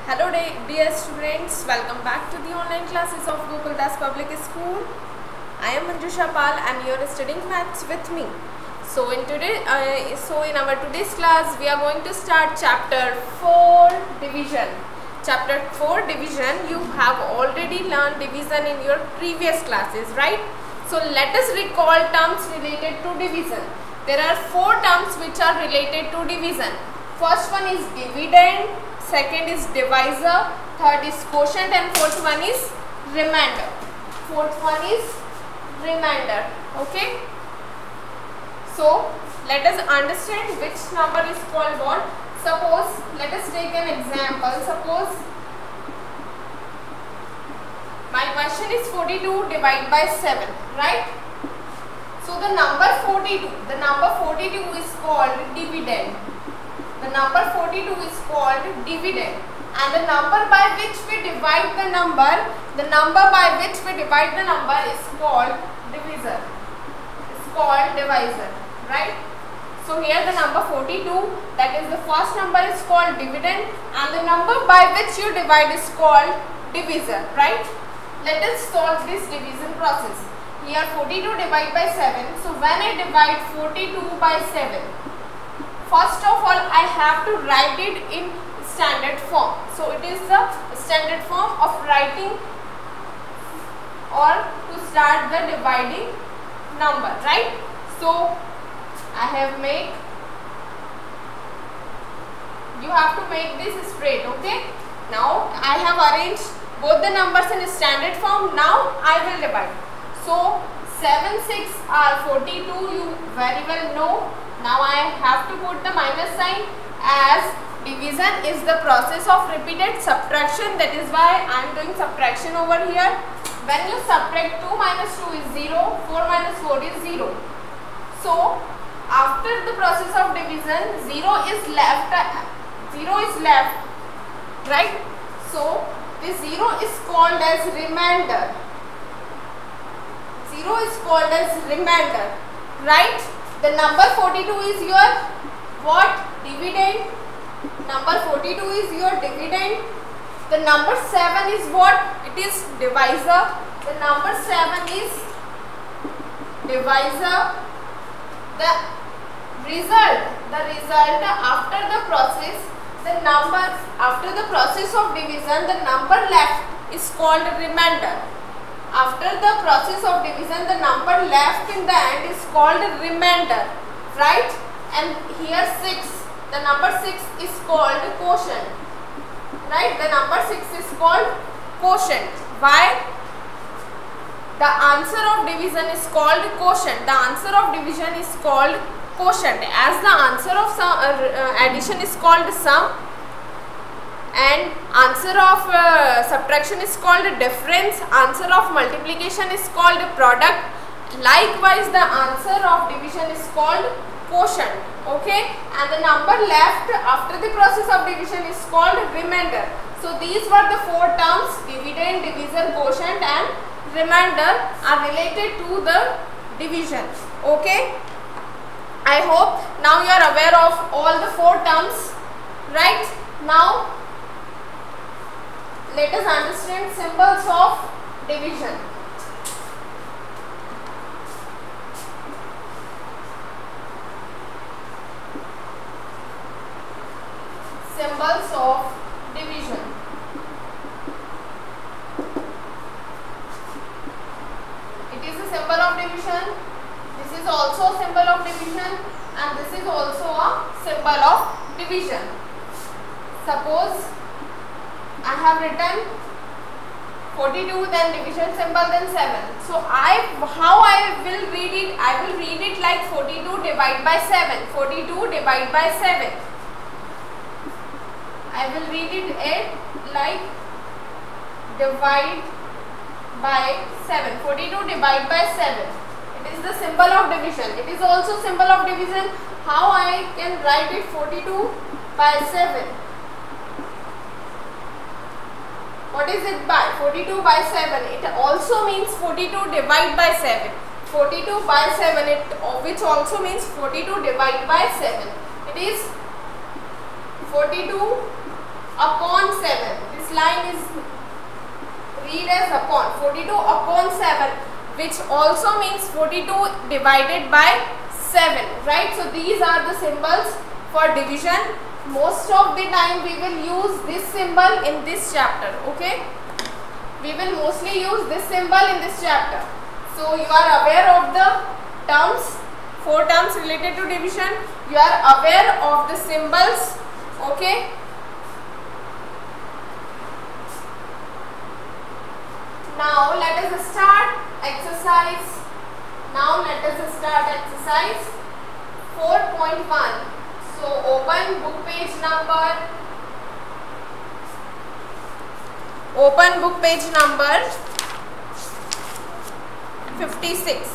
Hello dear students, welcome back to the online classes of Gokuldas Public School. I am Manjusha Pal and you are studying maths with me. So in our today's class we are going to start chapter 4 division. Chapter 4 division, you have already learned division in your previous classes, right? So let us recall terms related to division. There are 4 terms which are related to division. First one is dividend, second is divisor, third is quotient and fourth one is remainder. Okay. So let us understand which number is called what. Suppose, let us take an example. Suppose my question is 42 divided by 7, right? So the number 42 is called dividend. The number 42 is called dividend, and the number by which we divide the number is called divisor. It's called divisor, right? So here the number 42, that is the first number, is called dividend, and the number by which you divide is called divisor, right? Let us solve this division process. Here 42 divided by 7. So when I divide 42 by 7, first of all I have to write it in standard form. So it is the standard form of writing or to start the dividing number, right? So I have made, you have to make this straight, okay? Now I have arranged both the numbers in standard form. Now I will divide. So 7 6 are 42, you very well know. Now I have to put the minus sign, as division is the process of repeated subtraction. That is why I am doing subtraction over here. When you subtract 2 minus 2 is 0, 4 minus 4 is 0. So after the process of division, 0 is left, right? So this 0 is called as remainder. 0 is called as remainder, right? The number 42 is your what? Dividend. Number 42 is your dividend. The number 7 is what? It is divisor. The number 7 is divisor. The result after the process, after the process of division, the number left is called remainder. After the process of division, the number left in the end is called remainder, right? And here 6, the number 6 is called quotient, right? The number 6 is called quotient. Why? The answer of division is called quotient. The answer of division is called quotient, as the answer of addition is called sum, and answer of subtraction is called difference, answer of multiplication is called product. Likewise, the answer of division is called quotient, okay? And the number left after the process of division is called remainder. So these were the 4 terms: dividend, divisor, quotient and remainder are related to the division, okay? I hope now you are aware of all the 4 terms, right? Now let us understand symbols of division. Symbols of division. It is a symbol of division. This is also a symbol of division, and this is also a symbol of division. Suppose I have written 42, then division symbol, then 7. So how I will read it? I will read it like 42 divided by 7. 42 divided by 7. I will read it like divide by 7. 42 divided by 7. It is the symbol of division. It is also symbol of division. How I can write it? 42 by 7. What is it by? 42 by 7. It also means 42 divided by 7. 42 by 7, which also means 42 divided by 7. It is 42 upon 7. This line is read as upon. 42 upon 7, which also means 42 divided by 7, right? So these are the symbols for division. Most of the time we will use this symbol in this chapter, okay? We will mostly use this symbol in this chapter. So you are aware of the terms, 4 terms related to division. You are aware of the symbols, okay? Now let us start exercise. Now let us start exercise 4.1. So open book page number. Open book page number 56.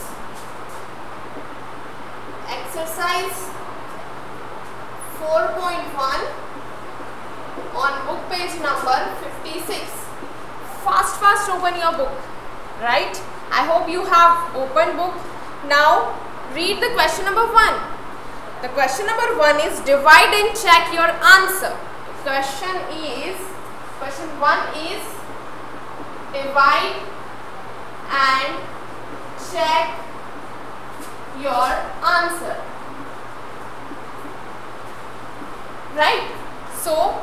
Exercise 4.1 on book page number 56. Fast open your book, right? I hope you have open book. Now read the question number 1. The question number 1 is divide and check your answer. Question 1 is divide and check your answer, right? So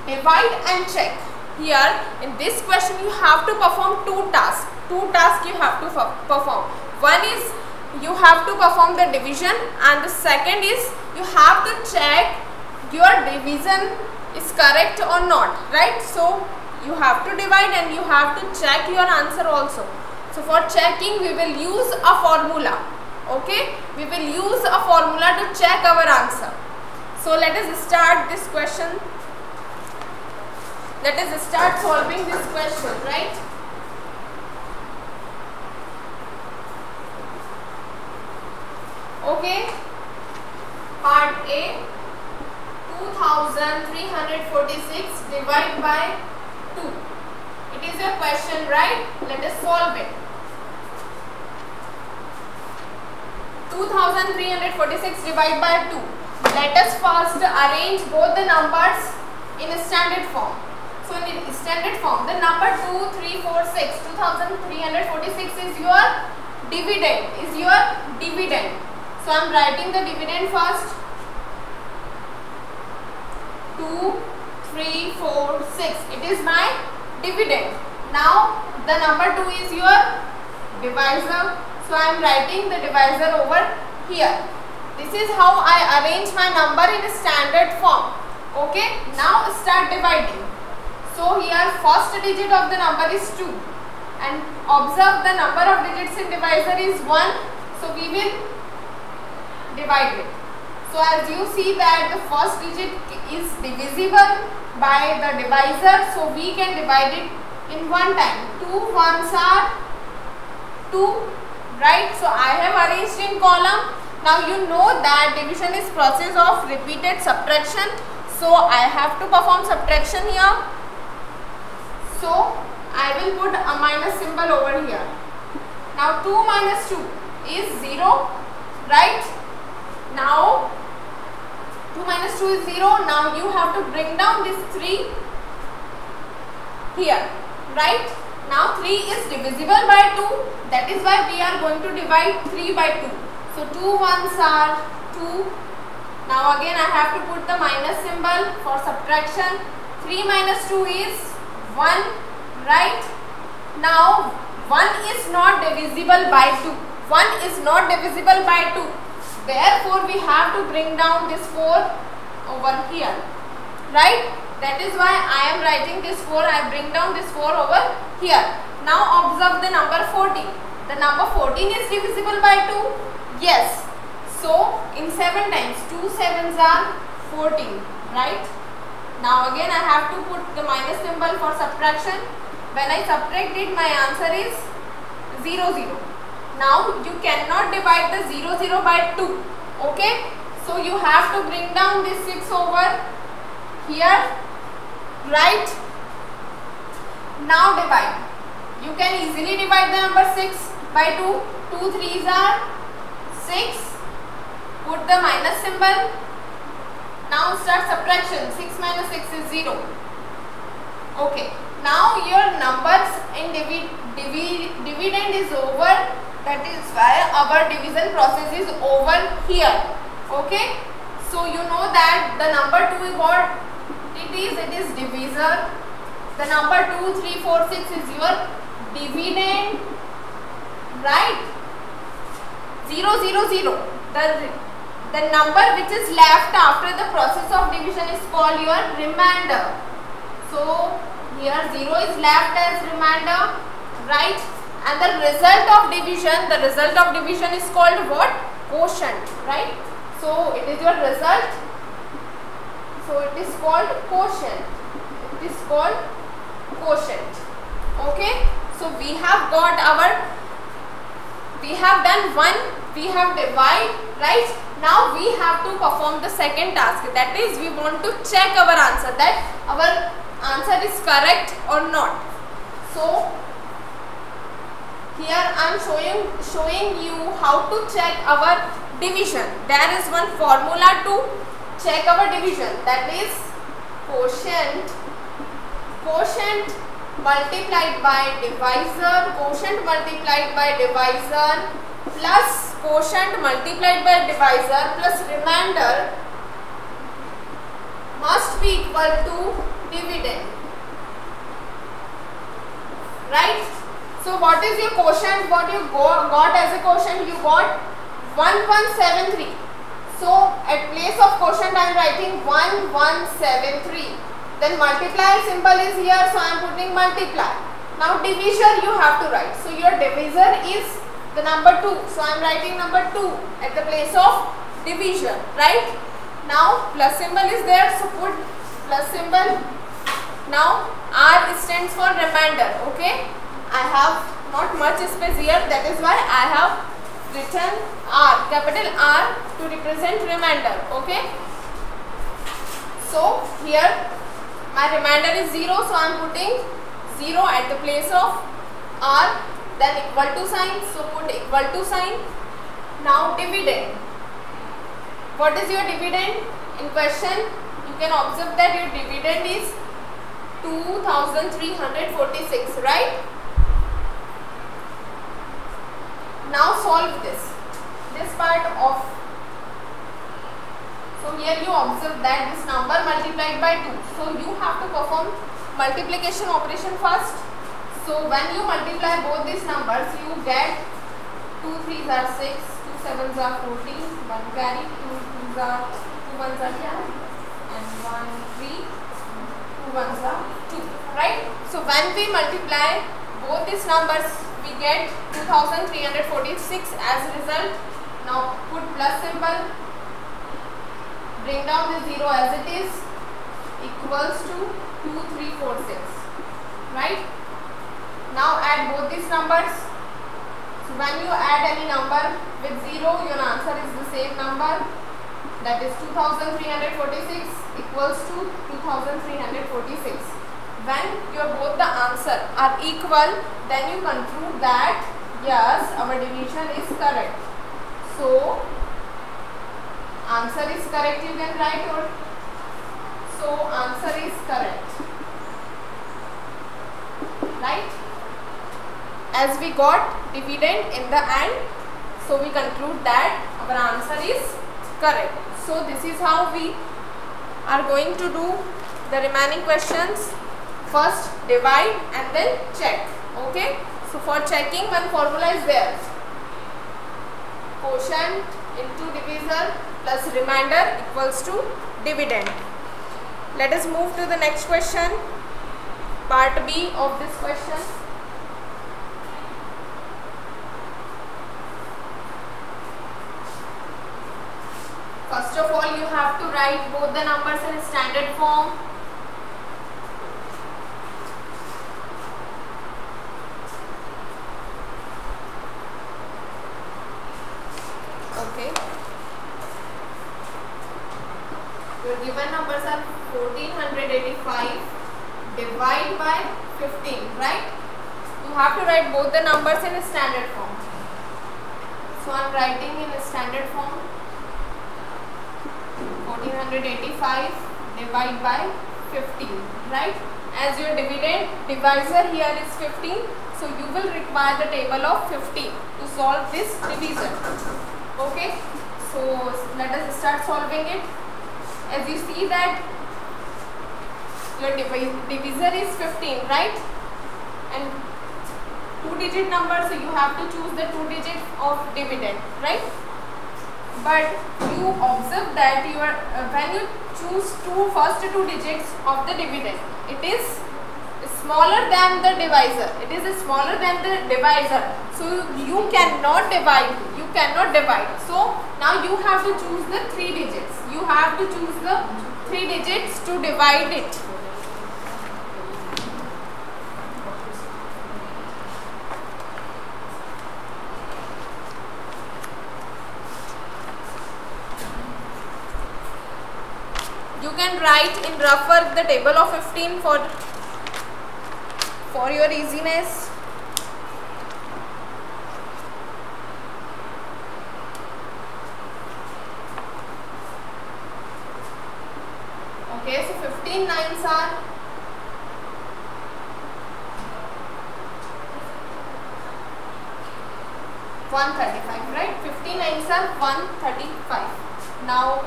divide and check. Here in this question you have to perform 2 tasks. 2 tasks you have to perform. One is you have to perform the division, and the second is you have to check your division is correct or not, right? So you have to divide and you have to check your answer also. So for checking we will use a formula, okay? We will use a formula to check our answer. So let us start this question. Let us start solving this question, right? Okay, part A, 2346 divided by 2. It is a question, right? Let us solve it. 2346 divided by 2. Let us first arrange both the numbers in a standard form. So in standard form, the number 2346, 2346 is your dividend. So I am writing the dividend first. 2, 3, 4, 6. It is my dividend. Now the number 2 is your divisor. So I am writing the divisor over here. This is how I arrange my number in a standard form. Okay. Now start dividing. So here first digit of the number is 2. And observe the number of digits in divisor is 1. So we will divide it. So as you see that the first digit is divisible by the divisor, so we can divide it in one time. 2 ones are 2, right? So I have arranged in column. Now you know that division is process of repeated subtraction. So I have to perform subtraction here. So I will put a minus symbol over here. Now 2 minus 2 is 0, right? Now 2 minus 2 is 0. Now you have to bring down this 3 here, right? Now 3 is divisible by 2. That is why we are going to divide 3 by 2. So 2 ones are 2. Now again I have to put the minus symbol for subtraction. 3 minus 2 is 1, right? Now 1 is not divisible by 2. 1 is not divisible by 2. Therefore, we have to bring down this 4 over here, right? That is why I am writing this 4. I bring down this 4 over here. Now observe the number 14. The number 14 is divisible by 2. Yes. So in 7 times, 2 sevens are 14, right? Now again I have to put the minus symbol for subtraction. When I subtract it, my answer is 0, 0. Now you cannot divide the 0, 0 by 2. Okay. So you have to bring down this 6 over here, right? Now divide. You can easily divide the number 6 by 2. 2 3s are 6. Put the minus symbol. Now start subtraction. 6 minus 6 is 0. Okay, now your numbers in dividend is over. That is why our division process is over here. Okay, so you know that the number 2 what it is divisor. The number 2, 3, 4, 6 is your dividend, right? 0, 0, 0. The number which is left after the process of division is called your remainder. So here 0 is left as remainder, right? And the result of division is called what? Quotient, right? So it is your result. So it is called quotient. It is called quotient. Okay. So we have got we have done one. We have divided, right? Now we have to perform the second task. That is, we want to check our answer, that our answer is correct or not. So here I am showing you how to check our division. There is one formula to check our division, that is quotient multiplied by divisor, quotient multiplied by divisor plus quotient multiplied by divisor plus remainder must be equal to dividend, right? So what is your quotient? What you got as a quotient? You got 1173. So at place of quotient I am writing 1173. Then multiply symbol is here, so I am putting multiply. Now divisor you have to write. So your divisor is the number 2. So I am writing number 2 at the place of division, right? Now plus symbol is there, so put plus symbol. Now R stands for remainder. Okay, I have not much space here, that is why I have written R, capital R, to represent remainder. Okay, so here my remainder is 0, so I am putting 0 at the place of R, then equal to sign, so put equal to sign. Now dividend. What is your dividend in question? You can observe that your dividend is 2346, right? Now solve this part of. So here you observe that this number multiplied by 2. So you have to perform multiplication operation first. So when you multiply both these numbers, you get 2 3s are 6, 2 7s are 14, 1 carry, 2 2s are 2 1s are 10, and 1 3, 2 1s are 2, right? So when we multiply both these numbers, we get 2346 as a result. Now put plus symbol. Bring down the 0 as it is, equals to 2346, right? Now add both these numbers. So when you add any number with 0, your answer is the same number, that is 2346 equals to 2346. When both the answer are equal, then you conclude that yes, our division is correct. So answer is correct, you can write, or so answer is correct, right? As we got dividend in the end, so we conclude that our answer is correct. So this is how we are going to do the remaining questions. First divide and then check. Okay, so for checking, one formula is there: quotient into divisor plus remainder equals to dividend. Let us move to the next question, part B of this question. First of all, you have to write both the numbers in standard form. Okay. Your given numbers are 1485 divided by 15, right? You have to write both the numbers in standard form. So I am writing in standard form. 1485 divided by 15, right? As your divisor here is 15, so you will require the table of 15 to solve this division. Okay, so let us start solving it. As you see that your divisor is 15, right? And 2-digit number, so you have to choose the 2 digit of dividend, right? But you observe that when you choose first two digits of the dividend, it is smaller than the divisor. It is smaller than the divisor. So you cannot divide. So now you have to choose the 3 digits. You have to choose the 3 digits to divide it. You can write in rough work the table of 15 for your easiness. Okay, so 15 nines are 135, right? 15 nines are 135. Now,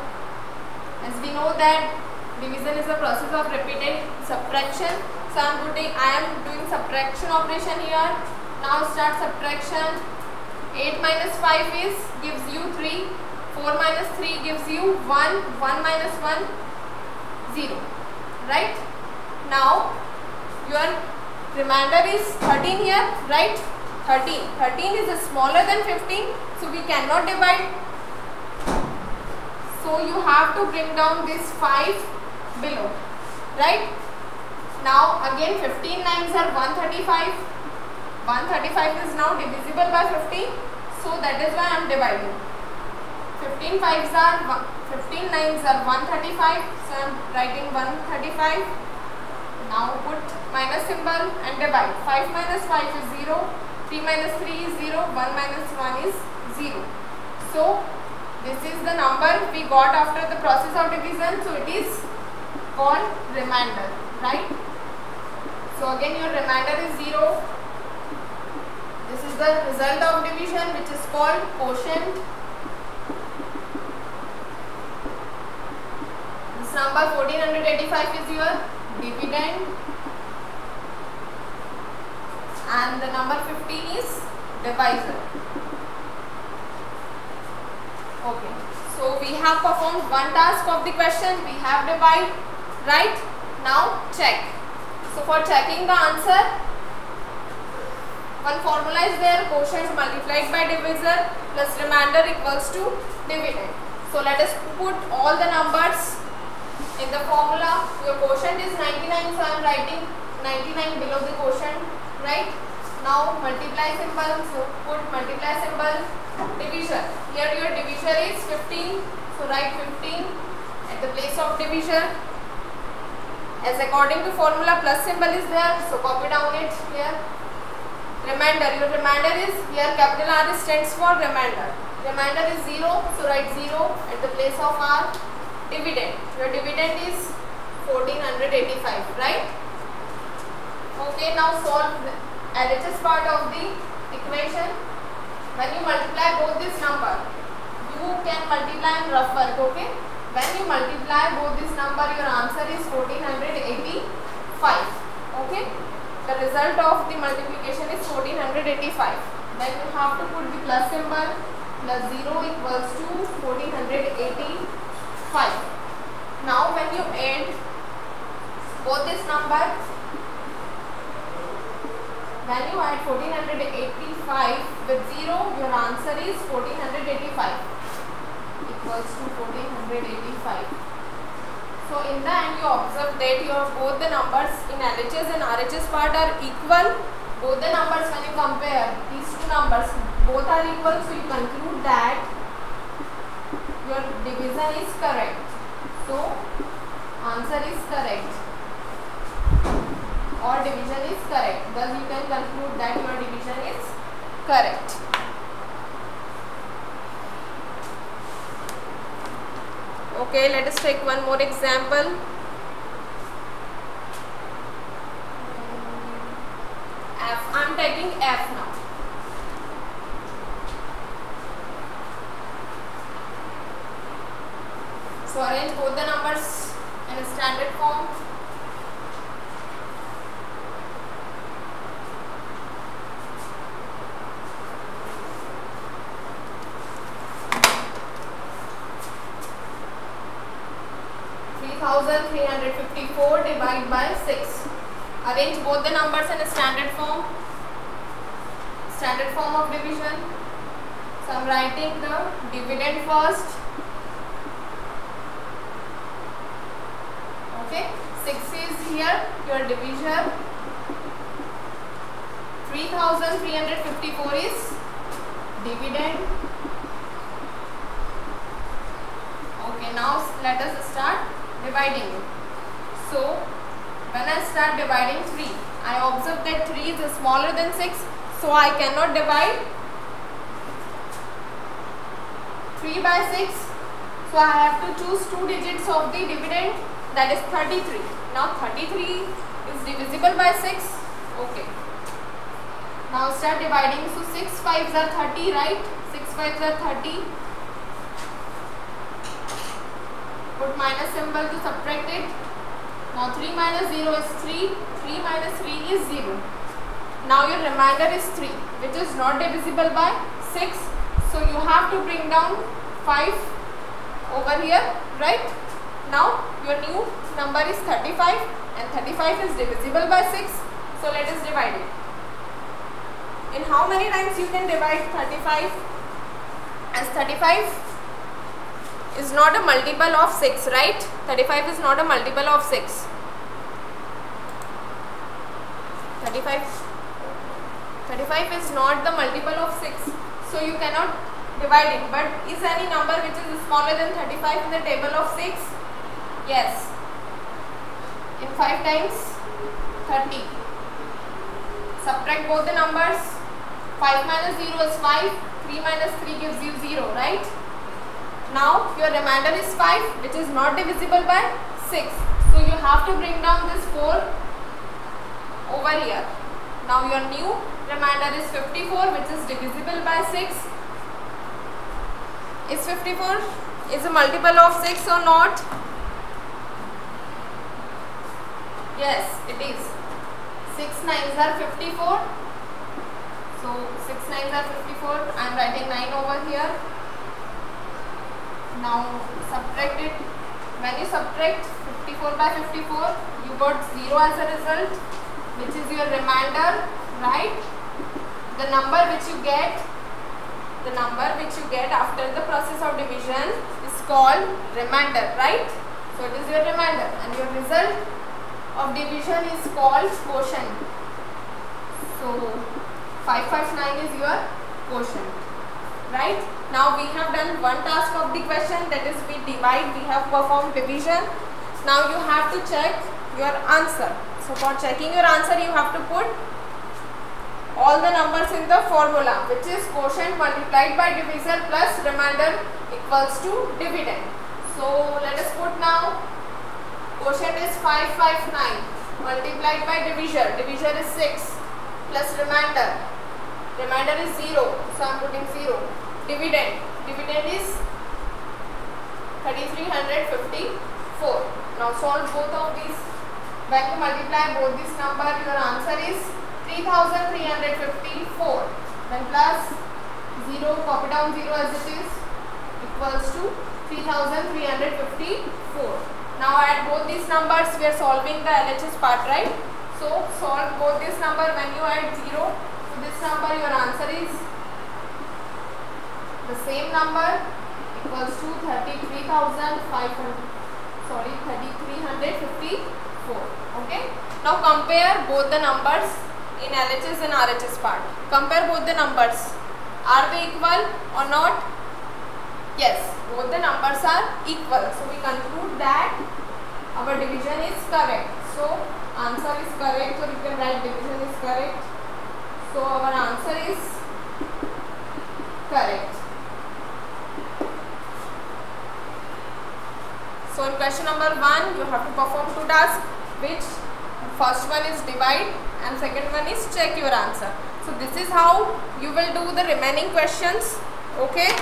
as we know that division is a process of repeated subtraction, so I am doing subtraction operation here. Now start subtraction. 8 minus 5 gives you 3. 4 minus 3 gives you 1. 1 minus 1, 0. Right? Now your remainder is 13 here, right? 13. 13 is smaller than 15, so we cannot divide. So you have to bring down this 5 below, right? Now again 15 nines are 135. 135 is now divisible by 15, so that is why I am dividing. 15 nines are 135, so I am writing 135. Now put minus symbol and divide. 5 minus 5 is 0. 3 minus 3 is 0. 1 minus 1 is 0. So this is the number we got after the process of division, so it is called remainder, right? So again your remainder is 0. This is the result of division, which is called quotient. This number 1485 is your dividend, and the number 15 is divisor. Okay, so we have performed one task of the question. We have divided, right? Now check. So for checking the answer, one formula is there: quotient multiplied by divisor plus remainder equals to dividend. So let us put all the numbers in the formula. Your quotient is 99, so I am writing 99 below the quotient, right? Now multiply symbol, so put multiply symbol. Division, here your divisor is 15, so write 15 at the place of division. As according to formula, plus symbol is there, so copy down it here. Remainder, your remainder is here, capital R stands for remainder. Remainder is 0, so write 0 at the place of R. Dividend, your dividend is 1485, right? Okay, now solve the LHS part of the equation. When you multiply both this number, you can multiply in rough work, okay? When you multiply both this number, your answer is 1485, okay? The result of the multiplication is 1485. Then you have to put the plus symbol, plus 0 equals to 1485. Now when you add both this number, when you add 1485 with 0, your answer is 1485 equals to 1485. So in the end you observe that your both the numbers in LHS and RHS part are equal. Both the numbers, when you compare these two numbers, both are equal, so you conclude that your division is correct. So answer is correct, or division is correct. Thus you can conclude that your division is correct. Okay, let us take one more example. doing F now. So arrange both the numbers in a standard form. (3,354) divided by 6. Arrange both the numbers in a standard form of division. So I am writing the dividend first. Okay, 6 is here your divisor. 3,354 is dividend. Okay, now let us start dividing it. So when I start dividing 3, I observe that 3 is smaller than 6, so I cannot divide 3 by 6. So I have to choose 2 digits of the dividend, that is 33. Now 33 is divisible by 6. Okay. Now start dividing. So 6 5s are 30, right? 6 5s are 30. Put minus symbol to subtract it. Now 3 minus 0 is 3. 3 minus 3 is 0. Now your remainder is 3, which is not divisible by 6. So you have to bring down 5 over here, right? Now your new number is 35 and 35 is divisible by 6. So let us divide it. In how many times you can divide 35? As 35 is not a multiple of 6, right? 35 is not a multiple of 6. 35 is not the multiple of 6. So you cannot divide it. But is any number which is smaller than 35 in the table of 6? Yes. In 5 times 30. Subtract both the numbers. 5 minus 0 is 5. 3 minus 3 gives you 0, right? Now your remainder is 5, which is not divisible by 6. So you have to bring down this 4 over here. Now your new remainder is 54, which is divisible by 6. Is 54 is a multiple of 6 or not? Yes, it is. 6 9s are 54. So 6 9s are 54. I am writing 9 over here. Now subtract it. When you subtract 54 by 54, you got 0 as a result, which is your remainder, right? The number which you get after the process of division is called remainder, right? So it is your remainder, and your result of division is called quotient. So 559 is your quotient, right? Now we have done one task of the question, that is we divide, we have performed division. Now you have to check your answer. So for checking your answer, you have to put all the numbers in the formula, which is quotient multiplied by divisor plus remainder equals to dividend. So let us put now, quotient is 559 multiplied by divisor, divisor is 6 plus remainder is 0, so I am putting 0. Dividend is 3,354. Now solve both of these. When you multiply both these numbers, your answer is 3,354. Then plus 0, copy down 0 as it is, equals to 3,354. Now add both these numbers. We are solving the LHS part, right? So solve both this number. When you add 0 to this number, your answer is the same number, equals to 3,354. Okay. Now compare both the numbers in LHS and RHS part. Compare both the numbers. Are they equal or not? Yes, both the numbers are equal. So we conclude that our division is correct. So answer is correct. So we can write division is correct. So our answer is correct. So in question number 1, you have to perform 2 tasks, which first one is divide and second one is check your answer. So this is how you will do the remaining questions. Okay,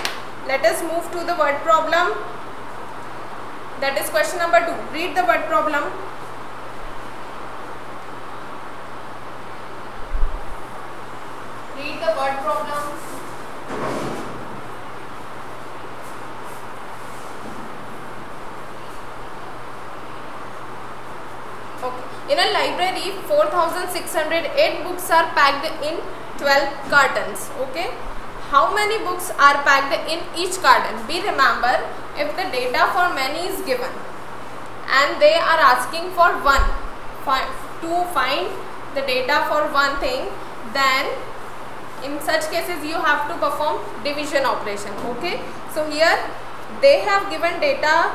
let us move to the word problem. That is question number 2. Read the word problem. Read the word problem. Okay. In a library, 4,608 books are packed in 12 cartons. Okay. How many books are packed in each carton? Be remember, if the data for many is given and they are asking for one, to find the data for one thing, then in such cases you have to perform division operation. Okay. So here they have given data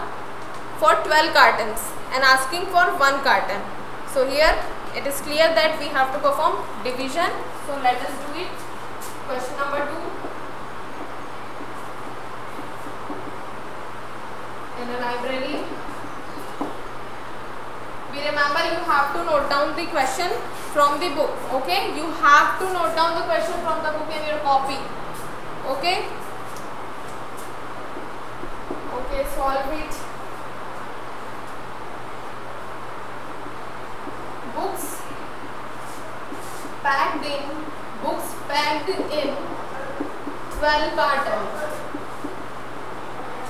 for 12 cartons and asking for one carton. So here it is clear that we have to perform division. So let us do it. Question number 2. In a library, we remember you have to note down the question from the book. Okay, you have to note down the question from the book in your copy. Okay, solve it. Books packed in 12 cartons.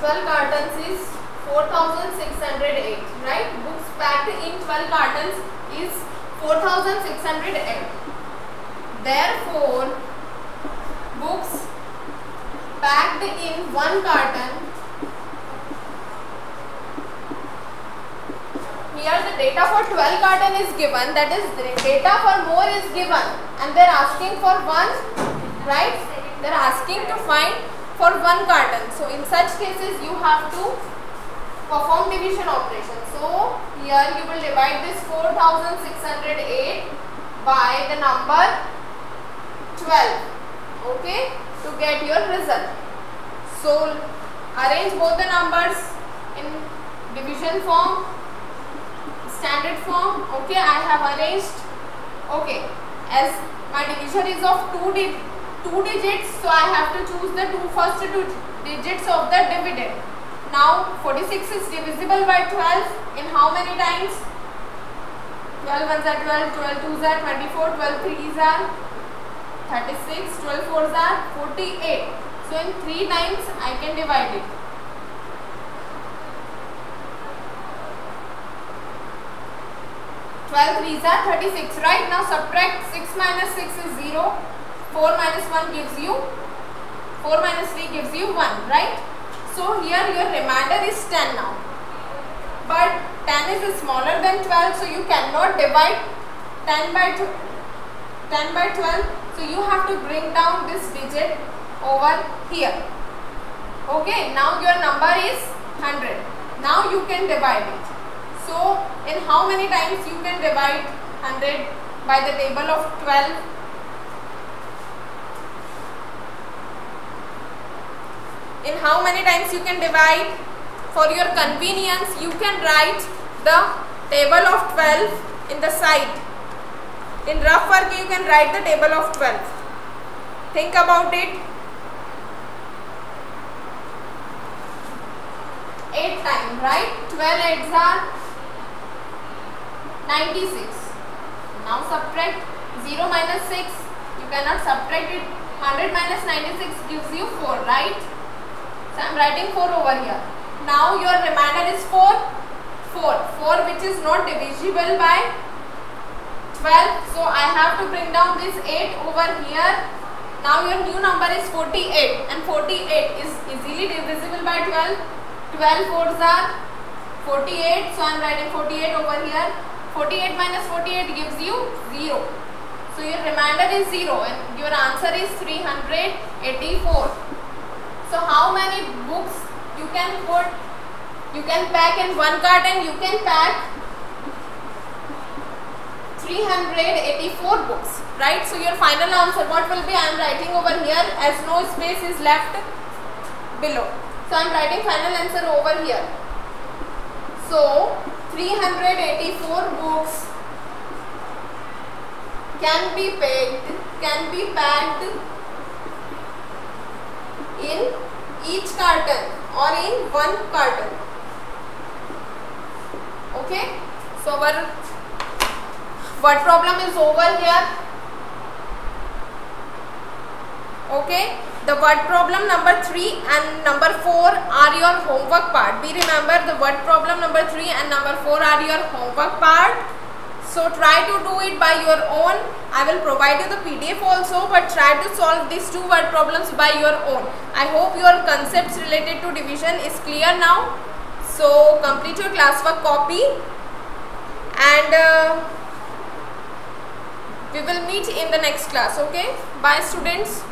12 cartons is 4,608, right? Books packed in 12 cartons is 4,608. Therefore, books packed in one carton. Here the data for 12 carton is given, that is the data for more is given, and they are asking for one, right? They are asking to find for one carton. So in such cases you have to perform division operation. So here you will divide this 4,608 by the number 12, okay, to get your result. So arrange both the numbers in division form, standard form. Okay, I have arranged. Okay, as my division is of two digits, so I have to choose the first two digits of the dividend. Now 46 is divisible by 12 in how many times? 12 ones are 12, 12 twos are 24, 12 threes are 36, 12 fours are 48. So in 3 times I can divide it. 12 threes are 36, right? Now subtract 6 minus 6 is 0, 4 minus 1 gives you, 4 minus 3 gives you 1, right? So here your remainder is 10 now. But 10 is smaller than 12, so you cannot divide 10 by 12. So you have to bring down this digit over here. Okay, now your number is 100. Now you can divide it. So in how many times you can divide 100 by the table of 12? In how many times you can divide? For your convenience, you can write the table of 12 in the side. In rough work, you can write the table of 12. Think about it. 8 times, right? 12 8s are 96. Now subtract 0 minus 6. You cannot subtract it. 100 minus 96 gives you 4, right? So I am writing 4 over here. Now your remainder is 4. 4 which is not divisible by 12. So I have to bring down this 8 over here. Now your new number is 48, and 48 is easily divisible by 12. 12 fours are 48. So I am writing 48 over here. 48 minus 48 gives you 0. So your remainder is 0 and your answer is 384. So how many books you can put? You can pack in one carton. You can pack 384 books, right? So your final answer what will be? I am writing over here as no space is left below. So I am writing final answer over here. So 384 books can be packed in each carton or in one carton. Okay, so our word problem is over here. Okay, the word problem number 3 and number 4 are your homework part. Be remember, the word problem number 3 and number 4 are your homework part. So try to do it by your own. I will provide you the PDF also, but try to solve these 2 word problems by your own. I hope your concepts related to division is clear now. So complete your classwork copy, and we will meet in the next class. Okay, bye students.